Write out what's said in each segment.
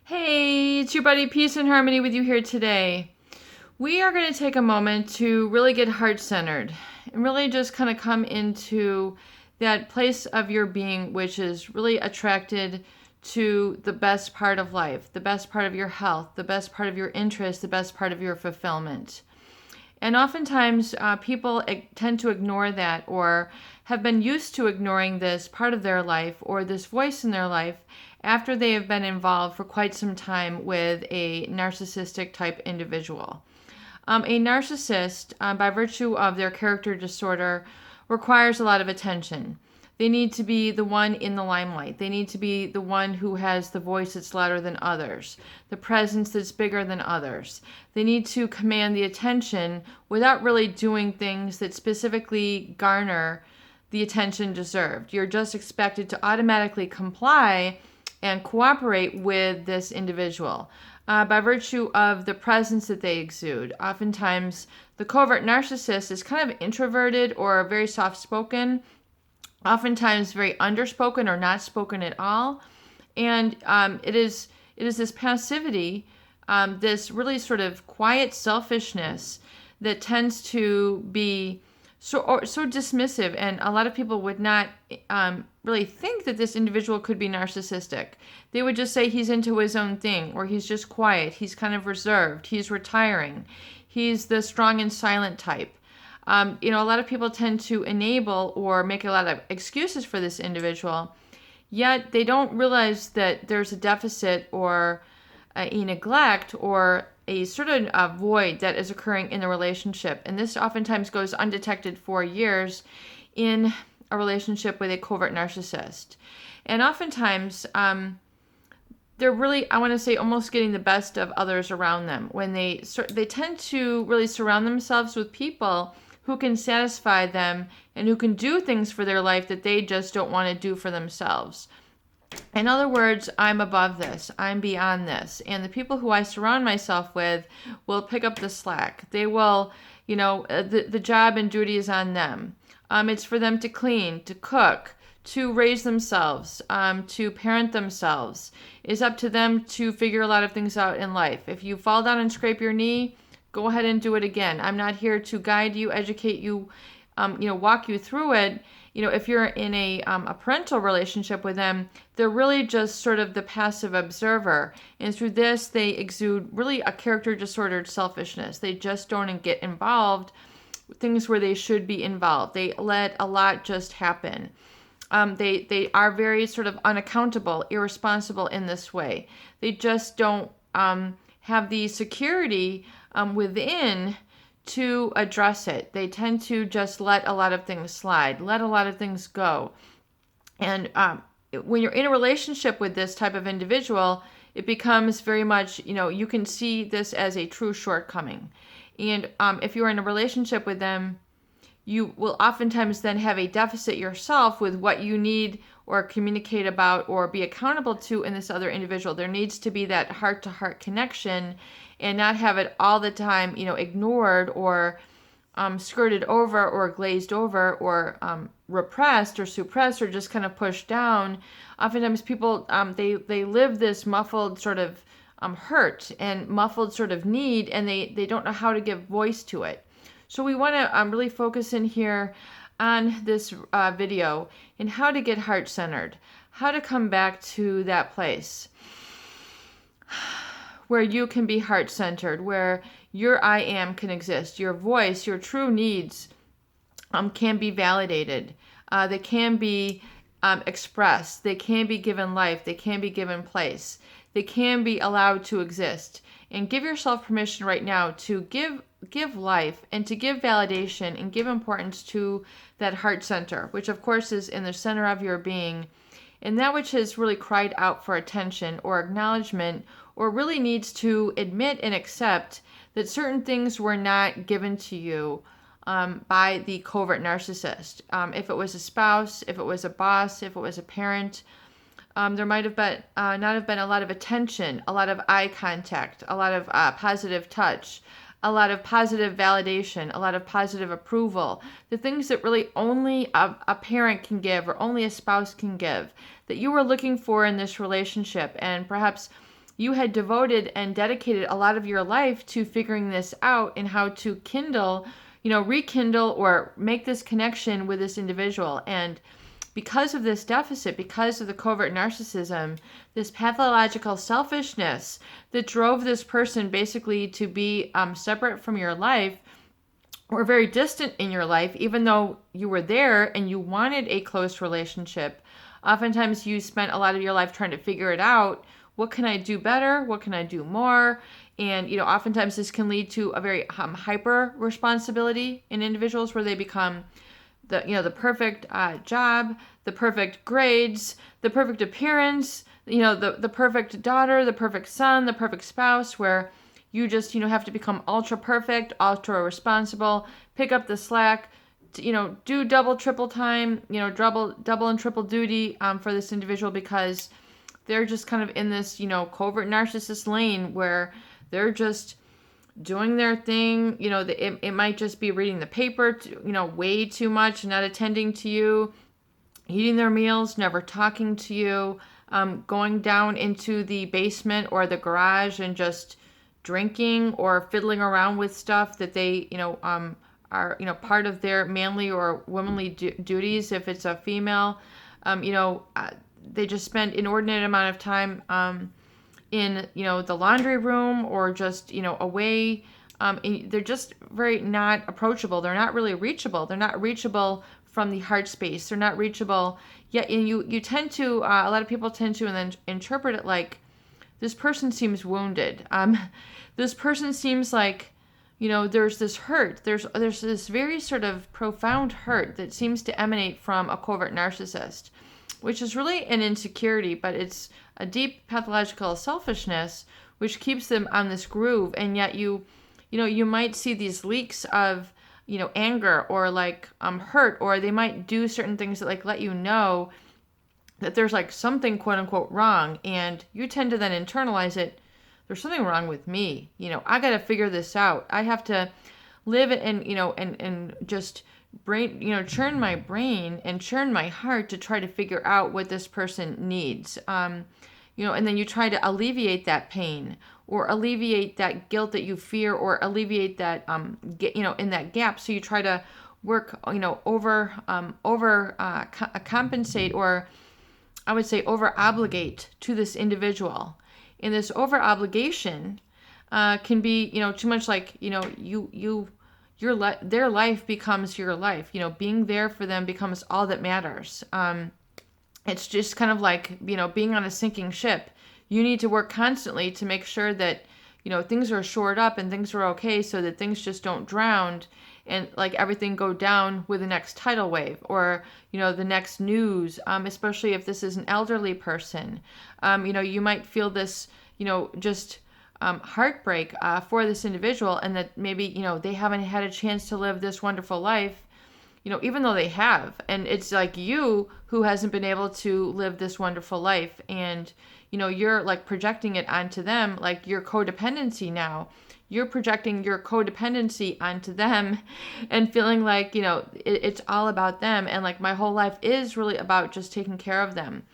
Hey, it's your buddy Peace and Harmony with you here today. We are going to take a moment to really get heart-centered and really just kind of come into that place of your being which is really attracted to the best part of life, the best part of your health, the best part of your interest, the best part of your fulfillment. And oftentimes, people tend to ignore that or have been used to ignoring this part of their life or this voice in their life after they have been involved for quite some time with a narcissistic type individual. A narcissist, by virtue of their character disorder, requires a lot of attention. They need to be the one in the limelight. They need to be the one who has the voice that's louder than others, the presence that's bigger than others. They need to command the attention without really doing things that specifically garner the attention deserved. You're just expected to automatically comply and cooperate with this individual. By virtue of the presence that they exude. Oftentimes, the covert narcissist is kind of introverted or very soft-spoken, oftentimes very underspoken or not spoken at all. And it is this passivity, this really sort of quiet selfishness that tends to be so dismissive, and a lot of people would not really think that this individual could be narcissistic. They would just say he's into his own thing, or he's just quiet, he's kind of reserved, he's retiring, he's the strong and silent type. A lot of people tend to enable or make a lot of excuses for this individual, yet they don't realize that there's a deficit or a neglect or a sort of a void that is occurring in the relationship. And this oftentimes goes undetected for years in a relationship with a covert narcissist. And oftentimes, they're really, I want to say, almost getting the best of others around them. When they tend to really surround themselves with people who can satisfy them and who can do things for their life that they just don't want to do for themselves. In other words, I'm above this, I'm beyond this, and the people who I surround myself with will pick up the slack. They will, the job and duty is on them. It's for them to clean, to cook, to raise themselves, to parent themselves. It's up to them to figure a lot of things out in life. If you fall down and scrape your knee, go ahead and do it again. I'm not here to guide you, educate you, walk you through it. If you're in a parental relationship with them, they're really just sort of the passive observer. And through this, they exude really a character disordered selfishness. They just don't get involved with things where they should be involved. They let a lot just happen. They are very sort of unaccountable, irresponsible in this way. They just don't have the security within to address it. They tend to just let a lot of things slide, let a lot of things go. And when you're in a relationship with this type of individual, it becomes very much, you can see this as a true shortcoming. And if you're in a relationship with them, you will oftentimes then have a deficit yourself with what you need or communicate about or be accountable to in this other individual. There needs to be that heart-to-heart connection and not have it all the time, ignored or skirted over or glazed over or repressed or suppressed or just kind of pushed down. Oftentimes people, they live this muffled sort of hurt and muffled sort of need, and they don't know how to give voice to it. So we want to really focus in here on this video and how to get heart-centered, how to come back to that place where you can be heart-centered, where your I am can exist, your voice, your true needs can be validated, they can be expressed, they can be given life, they can be given place, they can be allowed to exist. And give yourself permission right now to give life and to give validation and give importance to that heart center, which of course is in the center of your being, and that which has really cried out for attention or acknowledgement, or really needs to admit and accept that certain things were not given to you by the covert narcissist. If it was a spouse, if it was a boss, if it was a parent, there might have been not have been a lot of attention, a lot of eye contact, a lot of positive touch, a lot of positive validation, a lot of positive approval, the things that really only a parent can give or only a spouse can give, that you were looking for in this relationship. And perhaps you had devoted and dedicated a lot of your life to figuring this out and how to rekindle or make this connection with this individual. And because of this deficit, because of the covert narcissism, this pathological selfishness that drove this person basically to be separate from your life or very distant in your life, even though you were there and you wanted a close relationship, oftentimes you spent a lot of your life trying to figure it out. What can I do better? What can I do more? And, oftentimes this can lead to a very hyper responsibility in individuals where they become the perfect job, the perfect grades, the perfect appearance, the perfect daughter, the perfect son, the perfect spouse, where you just, have to become ultra perfect, ultra responsible, pick up the slack, do double, triple time, double and triple duty for this individual, because they're just kind of in this, covert narcissist lane where they're just doing their thing. It might just be reading the paper, way too much, not attending to you, eating their meals, never talking to you, going down into the basement or the garage and just drinking or fiddling around with stuff that they, are, part of their manly or womanly duties. If it's a female, they just spend inordinate amount of time in the laundry room or just away. They're just very not approachable. They're not really reachable. They're not reachable from the heart space. They're not reachable yet. And you tend to a lot of people tend to and then interpret it like, this person seems wounded. This person seems like there's this hurt. There's this very sort of profound hurt that seems to emanate from a covert narcissist, which is really an insecurity, but it's a deep pathological selfishness which keeps them on this groove. And yet you might see these leaks of anger or like hurt, or they might do certain things that like let you know that there's like something quote unquote wrong, and you tend to then internalize it. There's something wrong with me. I got to figure this out. I have to live and and just churn my brain and churn my heart to try to figure out what this person needs. And then you try to alleviate that pain or alleviate that guilt that you fear or alleviate that, in that gap. So you try to work, compensate, or I would say over obligate to this individual. And this over obligation can be, too much like, their life becomes your life. Being there for them becomes all that matters. It's just kind of like, being on a sinking ship. You need to work constantly to make sure that, things are shored up and things are okay, so that things just don't drown and like everything go down with the next tidal wave or, the next news, especially if this is an elderly person. You might feel this, just heartbreak for this individual, and that maybe, they haven't had a chance to live this wonderful life, even though they have. And it's like you who hasn't been able to live this wonderful life. And, you're like projecting it onto them, like your codependency now. You're projecting your codependency onto them and feeling like, it's all about them. And like my whole life is really about just taking care of them.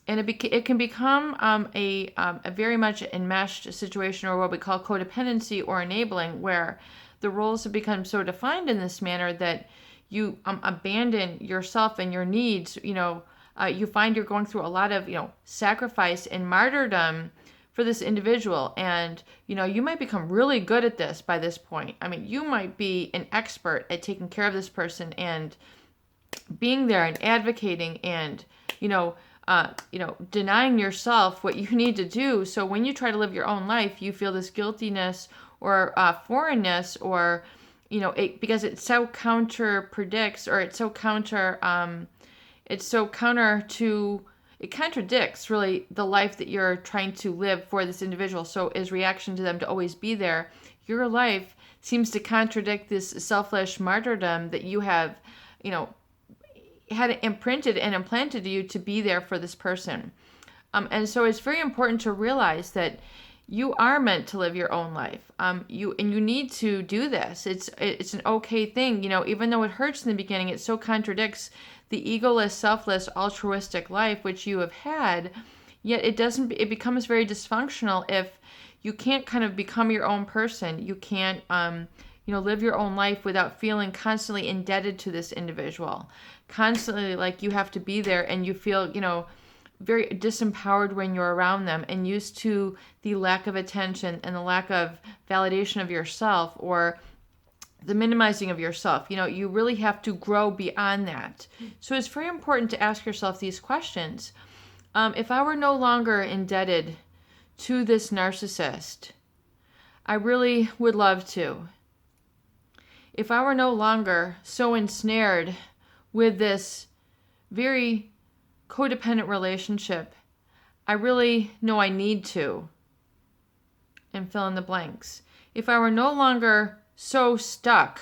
And it can become a very much enmeshed situation, or what we call codependency or enabling, where the roles have become so defined in this manner that you abandon yourself and your needs. You find you're going through a lot of, sacrifice and martyrdom for this individual. And, you might become really good at this by this point. I mean, you might be an expert at taking care of this person and being there and advocating and, denying yourself what you need to do. So when you try to live your own life, you feel this guiltiness or foreignness, or, because it so contradicts, or it contradicts really the life that you're trying to live for this individual. So as reaction to them to always be there, your life seems to contradict this selfish martyrdom that you have, had it imprinted and implanted to you to be there for this person. And so it's very important to realize that you are meant to live your own life. You need to do this. It's an okay thing. Even though it hurts in the beginning, it so contradicts the egoless, selfless, altruistic life which you have had. Yet it becomes very dysfunctional if you can't kind of become your own person. You can't, live your own life without feeling constantly indebted to this individual. Constantly like you have to be there, and you feel, very disempowered when you're around them, and used to the lack of attention and the lack of validation of yourself, or the minimizing of yourself. You really have to grow beyond that. So it's very important to ask yourself these questions. If I were no longer indebted to this narcissist, I really would love to. If I were no longer so ensnared with this very codependent relationship, I really know I need to. And fill in the blanks. If I were no longer so stuck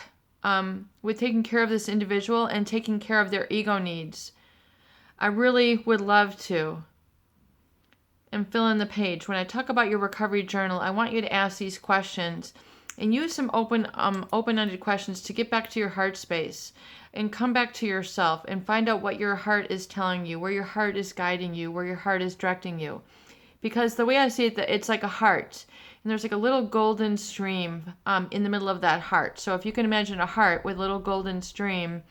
with taking care of this individual and taking care of their ego needs, I really would love to. And fill in the page. When I talk about your recovery journal, I want you to ask these questions and use some open-ended questions to get back to your heart space and come back to yourself and find out what your heart is telling you, where your heart is guiding you, where your heart is directing you. Because the way I see it, it's like a heart, and there's like a little golden stream in the middle of that heart. So if you can imagine a heart with a little golden stream,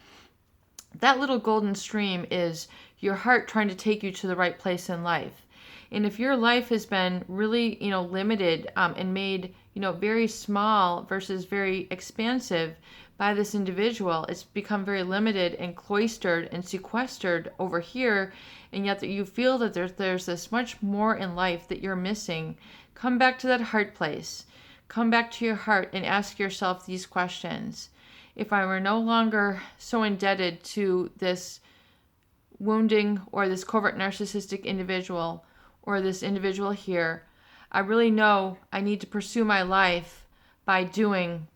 that little golden stream is your heart trying to take you to the right place in life. And if your life has been really, limited and made, very small versus very expansive by this individual, it's become very limited and cloistered and sequestered over here, and yet that you feel that there's this much more in life that you're missing, come back to that heart place. Come back to your heart and ask yourself these questions. If I were no longer so indebted to this wounding or this covert narcissistic individual or this individual here, I really know I need to pursue my life by doing,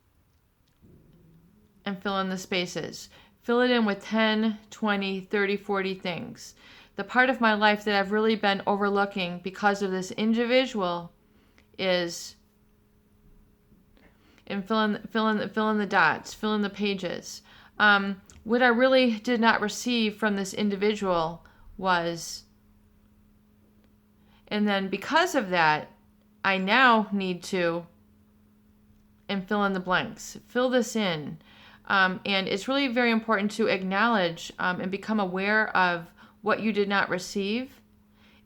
and fill in the spaces. Fill it in with 10, 20, 30, 40 things. The part of my life that I've really been overlooking because of this individual is, and fill in the dots, fill in the pages. What I really did not receive from this individual was, and then because of that, I now need to, and fill in the blanks. Fill this in. And it's really very important to acknowledge and become aware of what you did not receive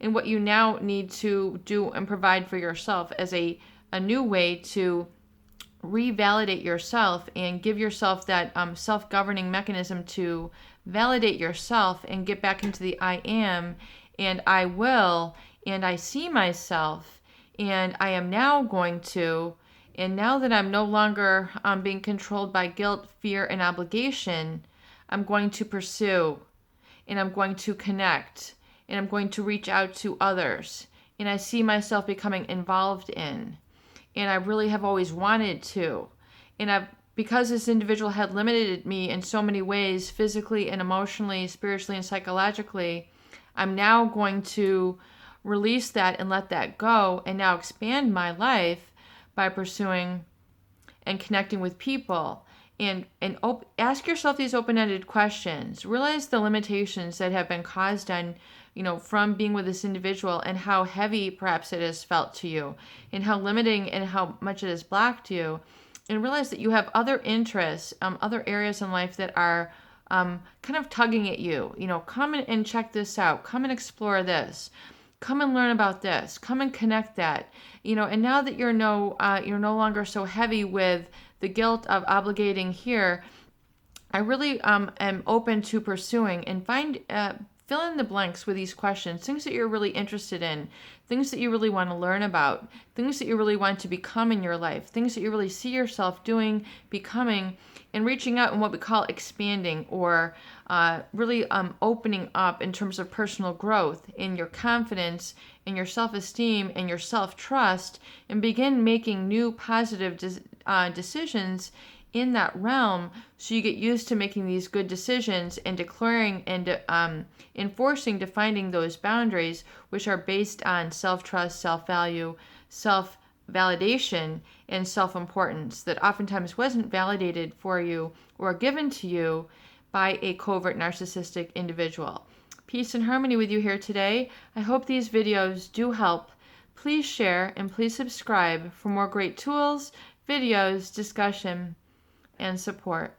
and what you now need to do and provide for yourself as a new way to revalidate yourself and give yourself that self-governing mechanism to validate yourself and get back into the I am and I will and I see myself and I am now going to. And now that I'm no longer being controlled by guilt, fear, and obligation, I'm going to pursue, and I'm going to connect, and I'm going to reach out to others. And I see myself becoming involved in, and I really have always wanted to. And because this individual had limited me in so many ways, physically and emotionally, spiritually and psychologically, I'm now going to release that and let that go, and now expand my life by pursuing and connecting with people. And ask yourself these open-ended questions. Realize the limitations that have been caused on, from being with this individual, and how heavy perhaps it has felt to you, and how limiting and how much it has blocked you. And realize that you have other interests, other areas in life that are kind of tugging at you. Come and check this out. Come and explore this. Come and learn about this. Come and connect that. And now that you're no longer so heavy with the guilt of obligating here, I really am open to pursuing and fill in the blanks with these questions, things that you're really interested in, things that you really want to learn about, things that you really want to become in your life, things that you really see yourself doing, becoming, and reaching out in what we call expanding, or really opening up in terms of personal growth in your confidence, in your self-esteem, and your self-trust, and begin making new positive decisions in that realm, so you get used to making these good decisions and declaring and enforcing, defining those boundaries, which are based on self-trust, self-value, self-validation, and self-importance that oftentimes wasn't validated for you or given to you by a covert narcissistic individual. peace and harmony with you here today. I hope these videos do help. Please share and please subscribe for more great tools, videos, discussion, and support.